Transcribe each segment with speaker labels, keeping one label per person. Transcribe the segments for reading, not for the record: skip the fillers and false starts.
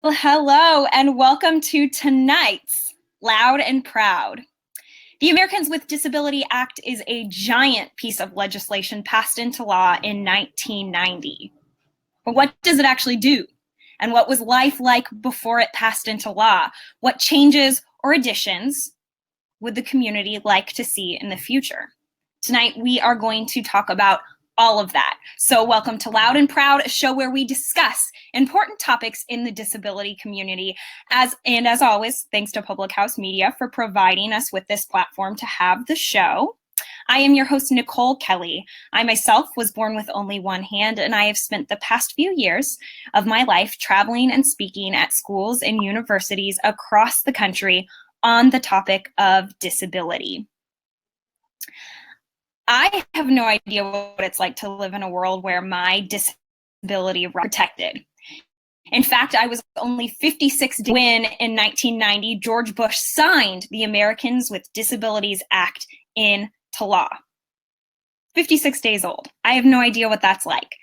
Speaker 1: Well, hello, and welcome to tonight's Loud and Proud. The Americans with Disability Act is a giant piece of legislation passed into law in 1990. But what does it actually do? And what was life like before it passed into law? What changes or additions would the community like to see in the future? Tonight, we are going to talk about all of that. So welcome to Loud and Proud, a show where we discuss important topics in the disability community. As always, thanks to Public House Media for providing us with this platform to have the show. I am your host, Nicole Kelly. I myself was born with only one hand, and I have spent the past few years of my life traveling and speaking at schools and universities across the country on the topic of disability. I have no idea what it's like to live in a world where my disability is protected. In fact, I was only 56 when in 1990, George Bush signed the Americans with Disabilities Act into law. 56 days old. I have no idea what that's like.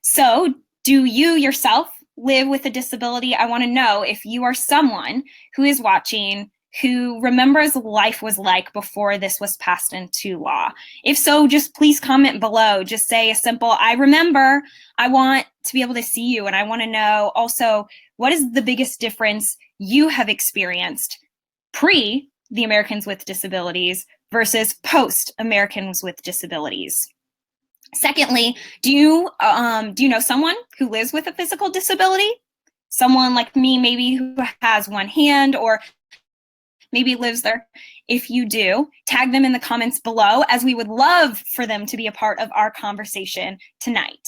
Speaker 1: So do you yourself live with a disability? I want to know if you are someone who is watching who remembers life was like before this was passed into law. If so, just please comment below. Just say a simple, I remember. I want to be able to see you, and I want to know also, what is the biggest difference you have experienced pre the Americans with Disabilities versus post Americans with Disabilities? Secondly, do you know someone who lives with a physical disability? Someone like me, maybe who has one hand or maybe lives there. If you do, tag them in the comments below, as we would love for them to be a part of our conversation tonight.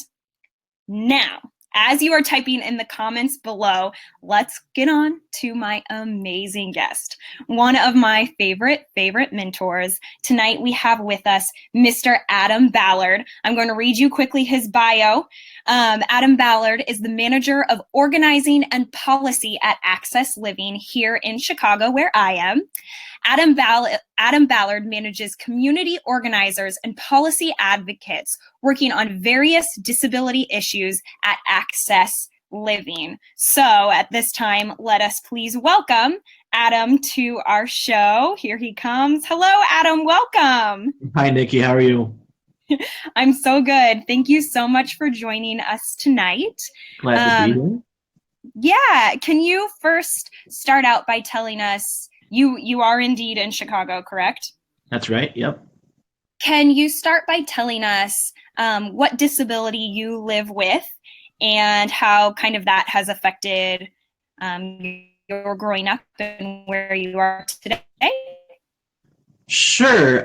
Speaker 1: Now, as you are typing in the comments below, let's get on to my amazing guest, one of my favorite mentors. Tonight we have with us Mr. Adam Ballard. I'm going to read you quickly his bio. Adam Ballard is the manager of organizing and policy at Access Living here in Chicago, where I am. Adam Ballard manages community organizers and policy advocates working on various disability issues at Access Living. So at this time, let us please welcome Adam to our show. Here he comes. Hello, Adam. Welcome.
Speaker 2: Hi, Nikki. How are you?
Speaker 1: I'm so good. Thank you so much for joining us tonight.
Speaker 2: Glad to be here.
Speaker 1: Yeah. Can you first start out by telling us, you are indeed in Chicago, correct?
Speaker 2: That's right. Yep.
Speaker 1: Can you start by telling us what disability you live with and how kind of that has affected your growing up and where you are today?
Speaker 2: Sure.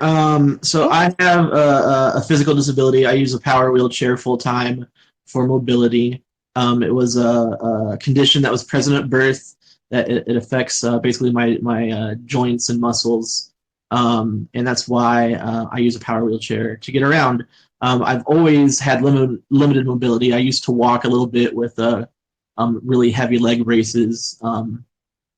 Speaker 2: So I have a physical disability. I use a power wheelchair full time for mobility. It was a condition that was present at birth. That it affects basically my joints and muscles, and that's why I use a power wheelchair to get around. I've always had limited mobility. I used to walk a little bit with really heavy leg braces.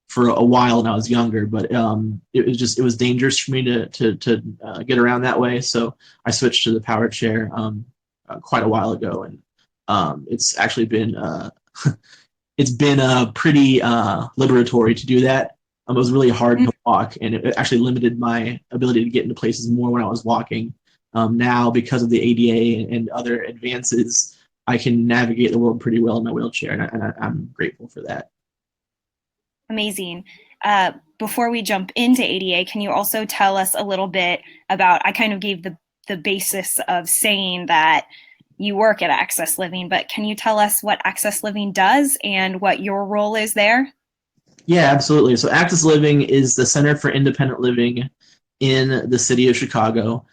Speaker 2: For a while when I was younger, but it was dangerous for me to get around that way. So I switched to the power chair quite a while ago, and it's actually been it's been pretty liberatory to do that. It was really hard to walk, and it actually limited my ability to get into places more when I was walking. Now, because of the ADA and other advances, I can navigate the world pretty well in my wheelchair, and I'm grateful for that.
Speaker 1: Amazing. Before we jump into ADA, can you also tell us a little bit about, I kind of gave the basis of saying that you work at Access Living, but can you tell us what Access Living does and what your role is there?
Speaker 2: Yeah, absolutely. So Access Living is the Center for Independent Living in the city of Chicago.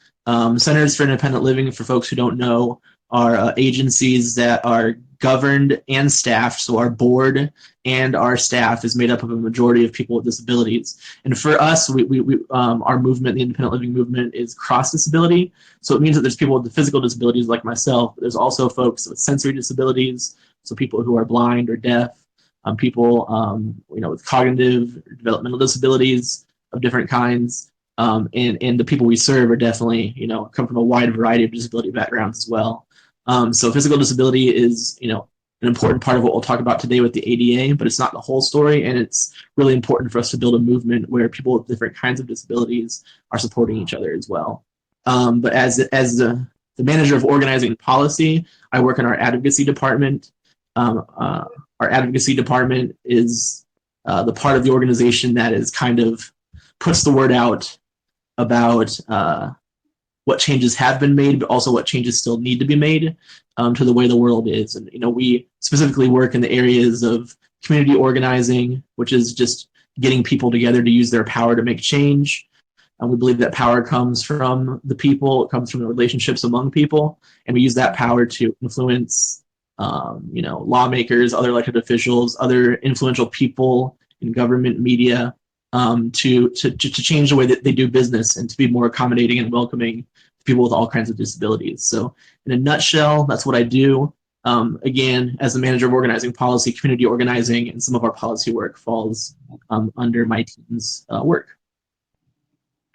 Speaker 2: Centers for Independent Living, for folks who don't know, are agencies that are governed and staffed. So our board and our staff is made up of a majority of people with disabilities. And for us, our movement, the independent living movement, is cross disability. So it means that there's people with physical disabilities like myself. But there's also folks with sensory disabilities, so people who are blind or deaf, people with cognitive developmental disabilities of different kinds. And the people we serve are definitely, come from a wide variety of disability backgrounds as well. So physical disability is, an important part of what we'll talk about today with the ADA, but it's not the whole story. And it's really important for us to build a movement where people with different kinds of disabilities are supporting each other as well. But as the manager of organizing policy, I work in our advocacy department. Our advocacy department is the part of the organization that is kind of puts the word out about what changes have been made, but also what changes still need to be made to the way the world is. And, we specifically work in the areas of community organizing, which is just getting people together to use their power to make change. We believe that power comes from the people, it comes from the relationships among people, and we use that power to influence, lawmakers, other elected officials, other influential people in government, media, to change the way that they do business and to be more accommodating and welcoming to people with all kinds of disabilities. So in a nutshell, that's what I do. Again, as the manager of organizing policy, community organizing, and some of our policy work falls under my team's work.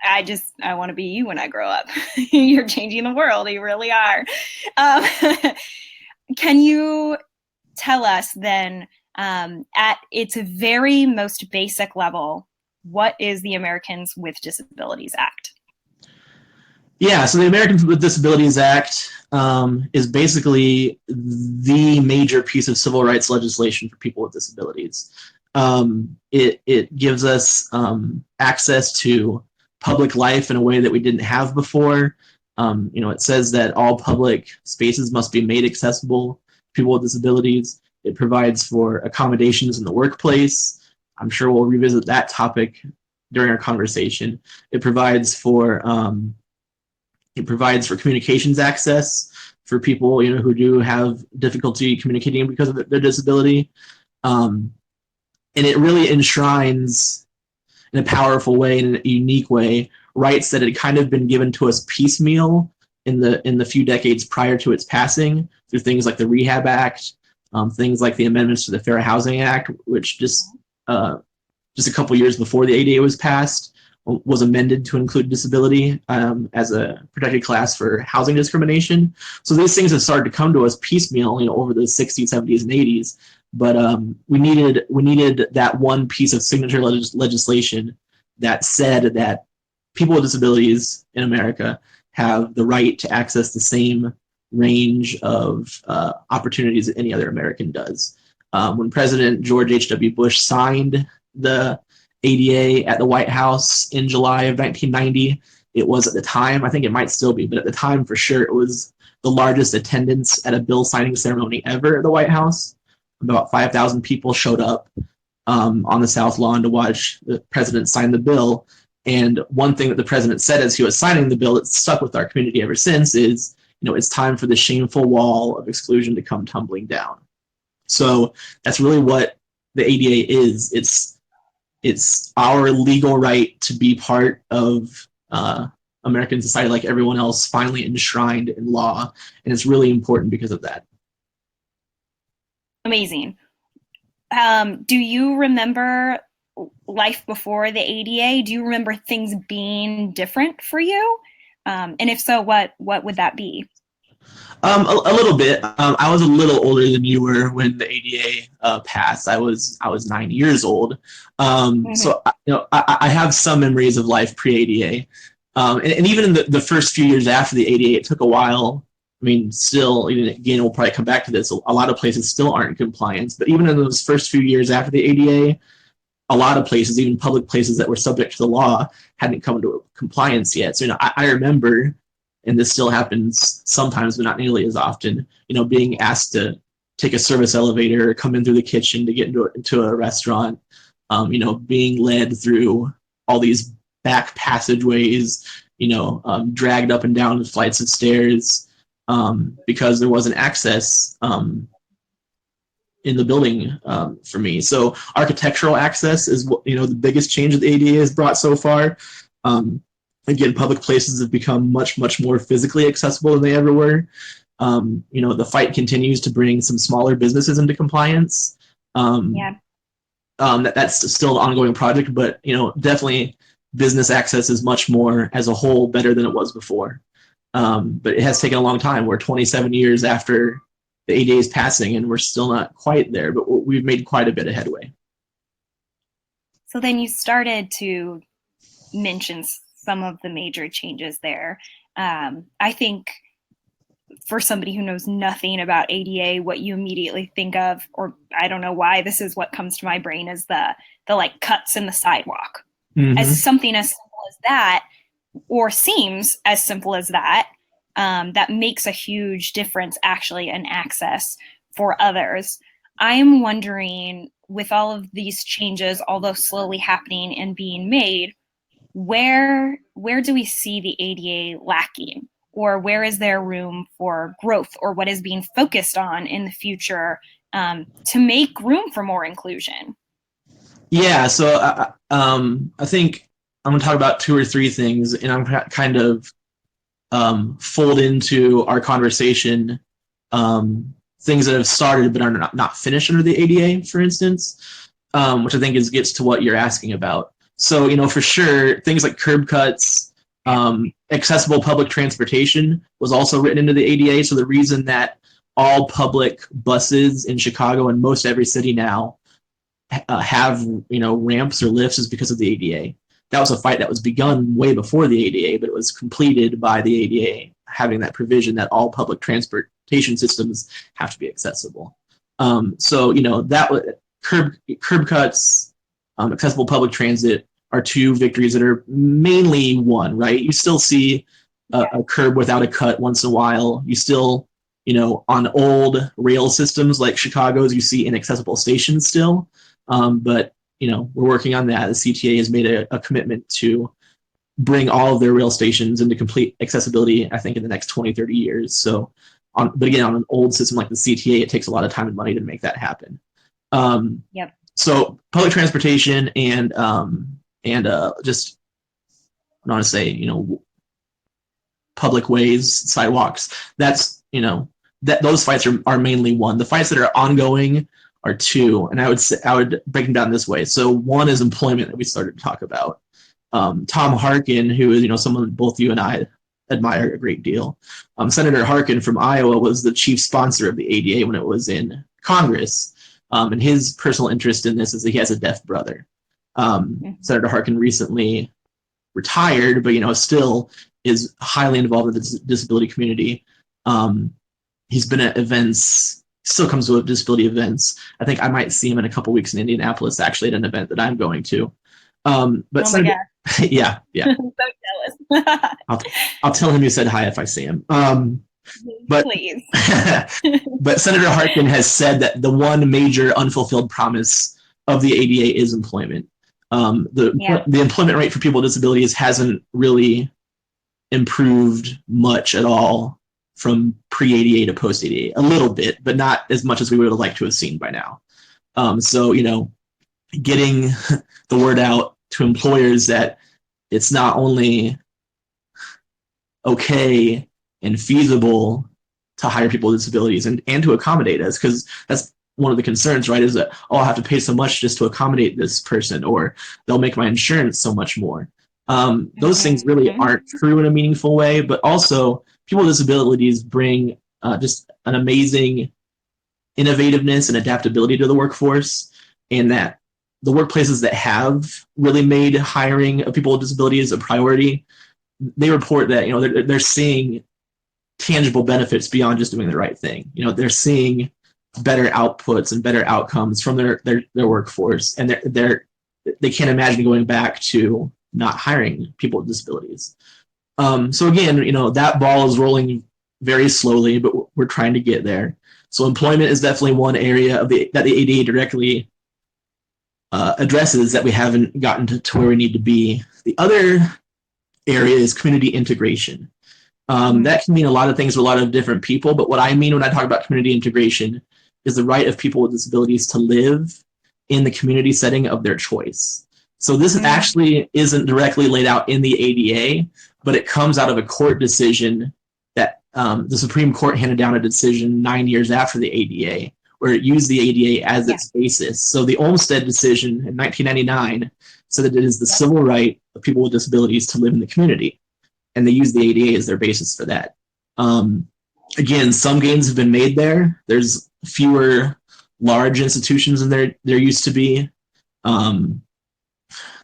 Speaker 1: I want to be you when I grow up. You're changing the world. You really are. Can you tell us then, at its very most basic level, what is the Americans with Disabilities Act?
Speaker 2: Yeah, so the Americans with Disabilities Act is basically the major piece of civil rights legislation for people with disabilities. It gives us access to public life in a way that we didn't have before. It says that all public spaces must be made accessible to people with disabilities. It provides for accommodations in the workplace. I'm sure we'll revisit that topic during our conversation. It provides for communications access for people who do have difficulty communicating because of their disability, and it really enshrines in a powerful way, in a unique way, rights that had kind of been given to us piecemeal in the few decades prior to its passing through things like the Rehab Act, things like the amendments to the Fair Housing Act, which just a couple years before the ADA was passed was amended to include disability as a protected class for housing discrimination. So these things have started to come to us piecemeal, over the 60s, 70s, and 80s. But we needed that one piece of signature legislation that said that people with disabilities in America have the right to access the same range of opportunities that any other American does. When President George H.W. Bush signed the ADA at the White House in July of 1990, it was at the time, I think it might still be, but at the time for sure, it was the largest attendance at a bill signing ceremony ever at the White House. About 5,000 people showed up on the South Lawn to watch the president sign the bill. And one thing that the president said as he was signing the bill that stuck with our community ever since is, it's time for the shameful wall of exclusion to come tumbling down. So that's really what the ADA is. It's our legal right to be part of American society like everyone else, finally enshrined in law. And it's really important because of that.
Speaker 1: Amazing. Do you remember life before the ADA? Do you remember things being different for you? And if so, what would that be?
Speaker 2: A little bit. I was a little older than you were when the ADA passed. I was 9 years old. So I have some memories of life pre-ADA, and even in the first few years after the ADA, it took a while. I mean, still, again, we'll probably come back to this. A lot of places still aren't in compliance, but even in those first few years after the ADA, a lot of places, even public places that were subject to the law, hadn't come into compliance yet. So, I remember, and this still happens sometimes, but not nearly as often, being asked to take a service elevator or come in through the kitchen to get into a restaurant, being led through all these back passageways, dragged up and down flights of stairs, because there wasn't access in the building for me. So architectural access is the biggest change that the ADA has brought so far. Again, public places have become much, much more physically accessible than they ever were. The fight continues to bring some smaller businesses into compliance. That's still an ongoing project, but definitely business access is much more as a whole better than it was before. But it has taken a long time. We're 27 years after the the ADA is passing, and we're still not quite there, but we've made quite a bit of headway.
Speaker 1: So then you started to mention some of the major changes there. I think for somebody who knows nothing about ADA, what you immediately think of, or I don't know why this is what comes to my brain, is the like cuts in the sidewalk.
Speaker 2: Mm-hmm.
Speaker 1: As something as simple as that, or seems as simple as that, that makes a huge difference actually in access for others. I am wondering, with all of these changes, although slowly happening and being made, where do we see the ADA lacking? Or where is there room for growth, or what is being focused on in the future to make room for more inclusion?
Speaker 2: Yeah, so I think I'm going to talk about 2 or 3 things, and I'm kind of fold into our conversation things that have started but are not finished under the ADA, for instance, which I think gets to what you're asking about. So, for sure, things like curb cuts, accessible public transportation was also written into the ADA. So the reason that all public buses in Chicago and most every city now have ramps or lifts is because of the ADA. That was a fight that was begun way before the ADA, but it was completed by the ADA having that provision that all public transportation systems have to be accessible. So that curb cuts, accessible public transit are 2 victories that are mainly won. Right? You still see a curb without a cut once in a while. You still, on old rail systems like Chicago's, you see inaccessible stations still. But we're working on that. The CTA has made a commitment to bring all of their rail stations into complete accessibility, I think, in the next 20, 30 years. So, but again, on an old system like the CTA, it takes a lot of time and money to make that happen.
Speaker 1: Yep.
Speaker 2: So public transportation and just, I want to say, public ways, sidewalks, that's, that those fights are mainly won. The fights that are ongoing are 2, and I would break them down this way. So 1 is employment that we started to talk about. Tom Harkin, who is someone both you and I admire a great deal. Senator Harkin from Iowa was the chief sponsor of the ADA when it was in Congress, and his personal interest in this is that he has a deaf brother. Senator Harkin recently retired, but still is highly involved in the disability community. He's been at events. Still comes to disability events. I think I might see him in a couple weeks in Indianapolis, actually, at an event that I'm going to. But Senator, yeah. I'm so jealous. I'll tell him you said hi if I see him. But please. But Senator Harkin has said that the one major unfulfilled promise of the ADA is employment. The employment rate for people with disabilities hasn't really improved much at all from pre-ADA to post-ADA. A little bit, but not as much as we would have liked to have seen by now. So, getting the word out to employers that it's not only okay and feasible to hire people with disabilities and to accommodate us, because that's one of the concerns, right, is that, I'll have to pay so much just to accommodate this person, or they'll make my insurance so much more. Those things really aren't true in a meaningful way, but also people with disabilities bring just an amazing innovativeness and adaptability to the workforce, and that the workplaces that have really made hiring of people with disabilities a priority, they report that they're seeing tangible benefits beyond just doing the right thing. They're seeing better outputs and better outcomes from their workforce, and they can't imagine going back to not hiring people with disabilities. So again, that ball is rolling very slowly, but we're trying to get there. So employment is definitely one area that the ADA directly addresses that we haven't gotten to where we need to be. The other area is community integration. That can mean a lot of things to a lot of different people, but what I mean when I talk about community integration is the right of people with disabilities to live in the community setting of their choice. So this actually isn't directly laid out in the ADA, but it comes out of a court decision that the Supreme Court handed down a decision 9 years after the ADA, where it used the ADA as its basis. So the Olmstead decision in 1999 said that it is the civil right of people with disabilities to live in the community, and they used the ADA as their basis for that. Again, some gains have been made there. There's fewer large institutions than there used to be.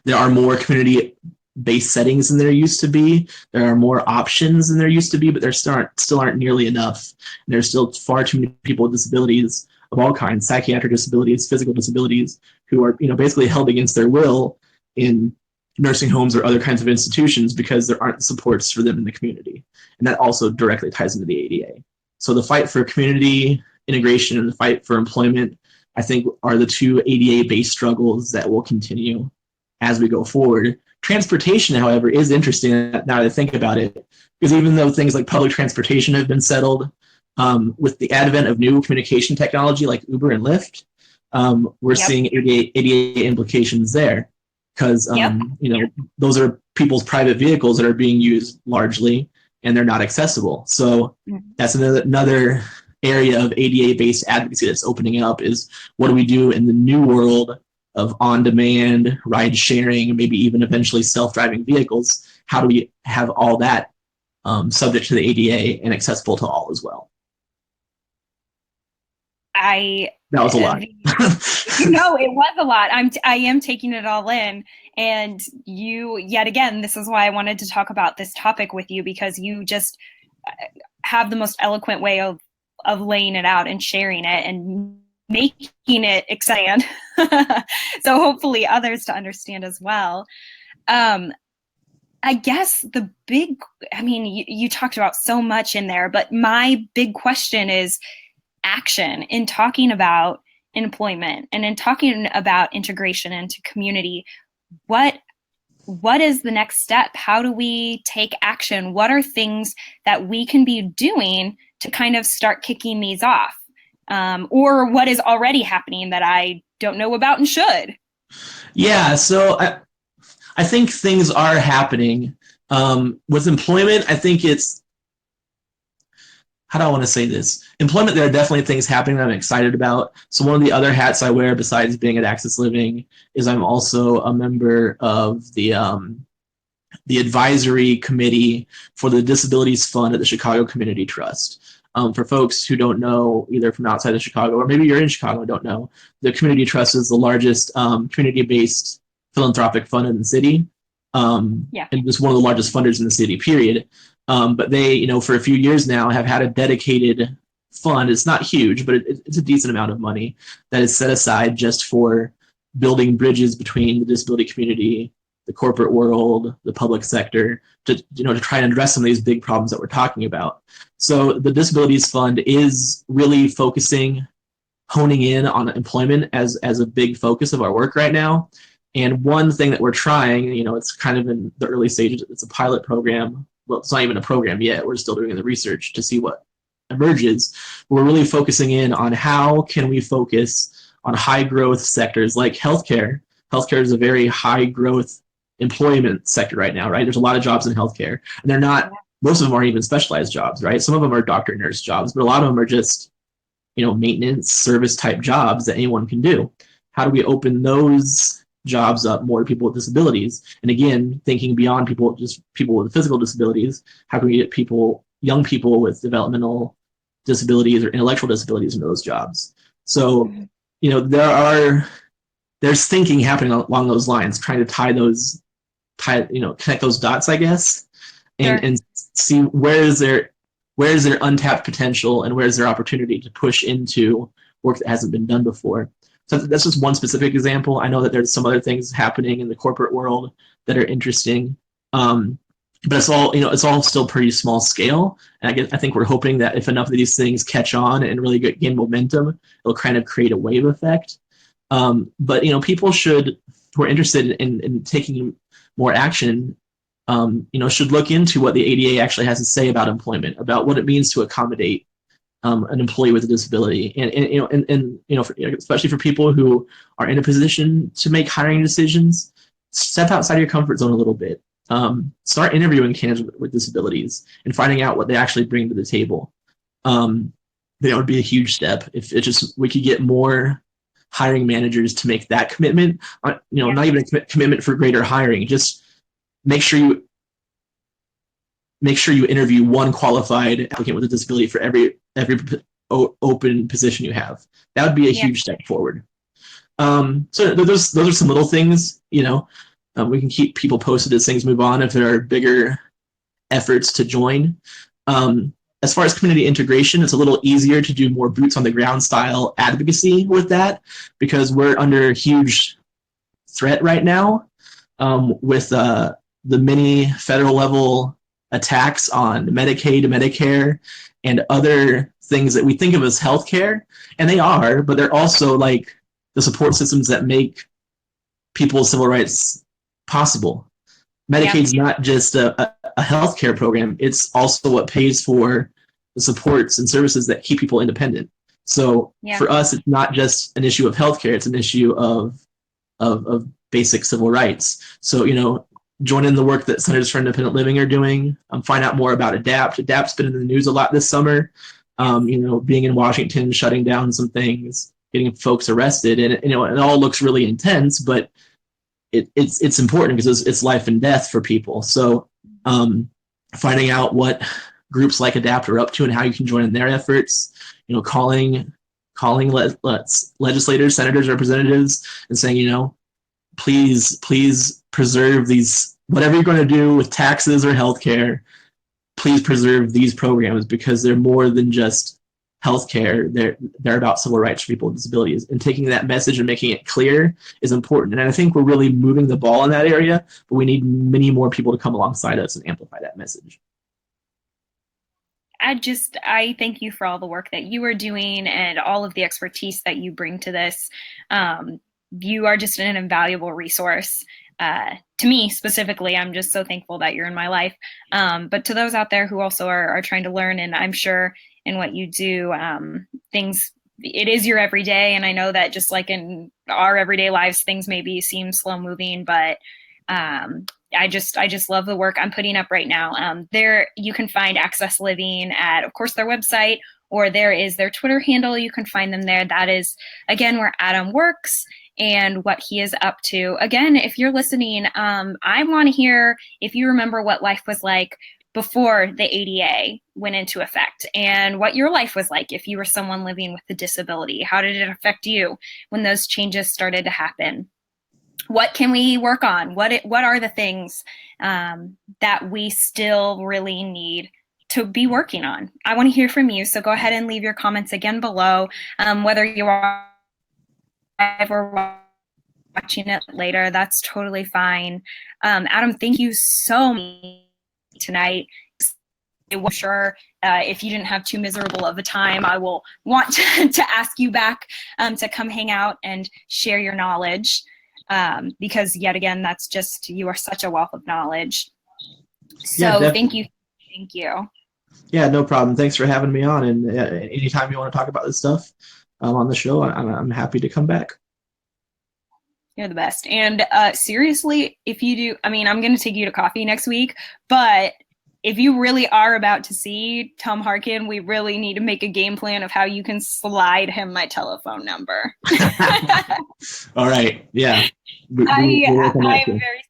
Speaker 2: There are more community-based settings than there used to be. There are more options than there used to be, but there still aren't nearly enough. And there's still far too many people with disabilities of all kinds, psychiatric disabilities, physical disabilities, who are basically held against their will in nursing homes or other kinds of institutions because there aren't supports for them in the community. And that also directly ties into the ADA. So the fight for community integration and the fight for employment, I think, are the two ADA-based struggles that will continue as we go forward. Transportation, however, is interesting now that I think about it, because even though things like public transportation have been settled, with the advent of new communication technology like Uber and Lyft, we're seeing ADA implications there, because those are people's private vehicles that are being used largely, and they're not accessible. So that's another area of ADA-based advocacy that's opening up, is what do we do in the new world of on-demand, ride-sharing, maybe even eventually self-driving vehicles? How do we have all that subject to the ADA and accessible to all as well? That was a lot.
Speaker 1: No, it was a lot. I am taking it all in. And yet again, this is why I wanted to talk about this topic with you, because you just have the most eloquent way of laying it out and sharing it and making it exciting. So hopefully others to understand as well. I guess you talked about so much in there, but my big question is action in talking about employment and in talking about integration into community. What is the next step? How do we take action? What are things that we can be doing to kind of start kicking these off? Or what is already happening that I don't know about and should?
Speaker 2: Yeah, so I think things are happening. With employment, I think it's, how do I want to say this? Employment, there are definitely things happening that I'm excited about. So one of the other hats I wear besides being at Access Living is I'm also a member of the advisory committee for the Disabilities Fund at the Chicago Community Trust. For folks who don't know, either from outside of Chicago or maybe you're in Chicago and don't know, the Community Trust is the largest community-based philanthropic fund in the city, and just one of the largest funders in the city, period. But they, for a few years now, have had a dedicated fund. It's not huge, but it's a decent amount of money that is set aside just for building bridges between the disability community, the corporate world, the public sector, to try and address some of these big problems that we're talking about. So the Disabilities Fund is really honing in on employment as a big focus of our work right now. And one thing that we're trying, it's kind of in the early stages, it's a pilot program. Well, it's not even a program yet. We're still doing the research to see what emerges. We're really focusing in on how can we focus on high growth sectors like healthcare. Healthcare is a very high growth employment sector right now, right? There's a lot of jobs in healthcare, and they're not, most of them aren't even specialized jobs, right? Some of them are doctor, nurse jobs, but a lot of them are just, maintenance service type jobs that anyone can do. How do we open those jobs up more to people with disabilities? And again, thinking beyond people with physical disabilities, how can we get young people with developmental disabilities or intellectual disabilities into those jobs? So, there's thinking happening along those lines, trying to connect those dots, I guess, and see where is there untapped potential and where is there opportunity to push into work that hasn't been done before. So that's just one specific example. I know that there's some other things happening in the corporate world that are interesting, but it's all still pretty small scale. And I think we're hoping that if enough of these things catch on and really gain momentum, it'll kind of create a wave effect. But people who are interested in taking more action, should look into what the ADA actually has to say about employment, about what it means to accommodate an employee with a disability, and especially for people who are in a position to make hiring decisions, step outside your comfort zone a little bit. Start interviewing candidates with disabilities and finding out what they actually bring to the table. That would be a huge step if we could get more hiring managers to make that commitment. Not even a commitment for greater hiring, just make sure make sure you interview one qualified applicant with a disability for every open position you have. That would be a huge step forward. So those are some little things, you know. We can keep people posted as things move on if there are bigger efforts to join. As far as community integration, it's a little easier to do more boots on the ground style advocacy with that, because we're under huge threat right now with the many federal level attacks on Medicaid, Medicare, and other things that we think of as healthcare, and they are, but they're also like the support systems that make people's civil rights possible. Medicaid's not just a healthcare program, it's also what pays for the supports and services that keep people independent. So for us, it's not just an issue of healthcare, it's an issue of basic civil rights. So, you know, join in the work that Senators for Independent Living are doing. Find out more about ADAPT. ADAPT's been in the news a lot this summer. You know, being in Washington, shutting down some things, getting folks arrested, and you know, it all looks really intense, but it's important because it's life and death for people. So finding out what groups like ADAPT are up to and how you can join in their efforts, you know, calling legislators, senators, representatives, and saying, you know, please preserve these, whatever you're going to do with taxes or healthcare, please preserve these programs, because they're more than just healthcare. They're about civil rights for people with disabilities, and taking that message and making it clear is important. And I think we're really moving the ball in that area, but we need many more people to come alongside us and amplify that message.
Speaker 1: I thank you for all the work that you are doing and all of the expertise that you bring to this. You are just an invaluable resource to me specifically. I'm just so thankful that you're in my life. But to those out there who also are trying to learn, and I'm sure in what you do, it is your everyday. And I know that just like in our everyday lives, things maybe seem slow moving, but I just love the work I'm putting up right now. There you can find Access Living at, of course, their website, or there is their Twitter handle. You can find them there. That is, again, where Adam works and what he is up to. Again, if you're listening, I want to hear if you remember what life was like before the ADA went into effect, and what your life was like if you were someone living with a disability. How did it affect you when those changes started to happen? What can we work on? What are the things that we still really need to be working on? I want to hear from you. So go ahead and leave your comments again below, whether you are live or watching it later, that's totally fine. Adam, thank you so much tonight. I'm sure if you didn't have too miserable of a time, I will want to ask you back to come hang out and share your knowledge. Because yet again, that's just, you are such a wealth of knowledge. So thank you. Thank you.
Speaker 2: Yeah, no problem. Thanks for having me on. And anytime you want to talk about this stuff on the show, I'm happy to come back.
Speaker 1: You're the best. And seriously, if you do, I mean, I'm going to take you to coffee next week, but if you really are about to see Tom Harkin, we really need to make a game plan of how you can slide him my telephone number.
Speaker 2: All right. Yeah.
Speaker 1: I'm very serious.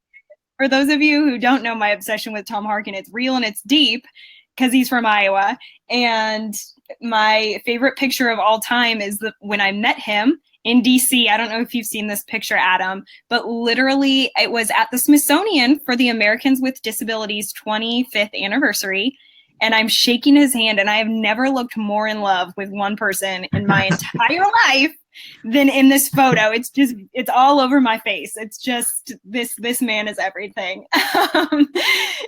Speaker 1: For those of you who don't know my obsession with Tom Harkin, it's real and it's deep because he's from Iowa. And my favorite picture of all time is when I met him in DC. I don't know if you've seen this picture, Adam, but literally it was at the Smithsonian for the Americans with Disabilities 25th anniversary. And I'm shaking his hand, and I have never looked more in love with one person in my entire life than in this photo. It's all over my face. It's just, this man is everything.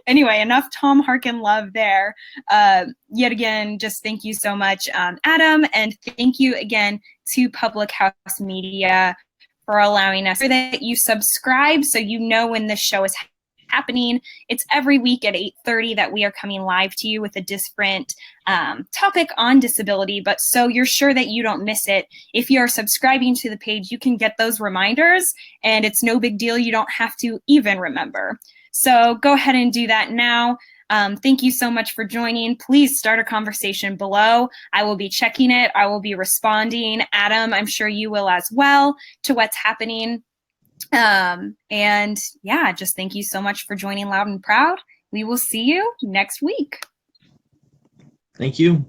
Speaker 1: Anyway, enough Tom Harkin love there. Yet again, just thank you so much, Adam, and thank you again to Public House Media for allowing us, so that you subscribe so you know when this show is happening. It's every week at 8:30 that we are coming live to you with a different topic on disability, but so you're sure that you don't miss it. If you are subscribing to the page, you can get those reminders, and it's no big deal. You don't have to even remember. So go ahead and do that now. Thank you so much for joining. Please start a conversation below. I will be checking it. I will be responding. Adam, I'm sure you will as well, to what's happening. And yeah, just thank you so much for joining Loud and Proud, we will see you next week.
Speaker 2: Thank you.